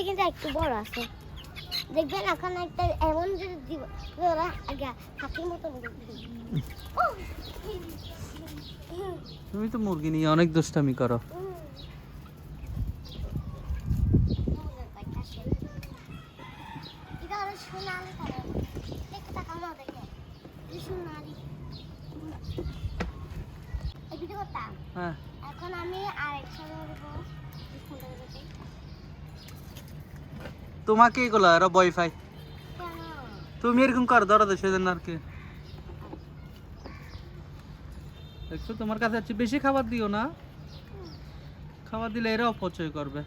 কিন্তু একটু বড় আছে দেখবেন এখন একটা এমন যদি দিব ওরা আগে হাতির মতো তুমি তো মুরগি নিয়ে অনেক দুষ্টামি করো। এটা হলো সোনালি কালার দেখতে তাকানো দেখে এই সোনালি এই ভিডিও করতাম হ্যাঁ এখন আমি আরেকটা ধরবো তোমাকে এগুলো এরা বয়ফাই কেন তুমি এরকম কর ধরো তো সেজন্য আর কি দেখছো তোমার কাছে হচ্ছে বেশি খাবার দিও না, খাবার দিলে এরা অপচয় করবে।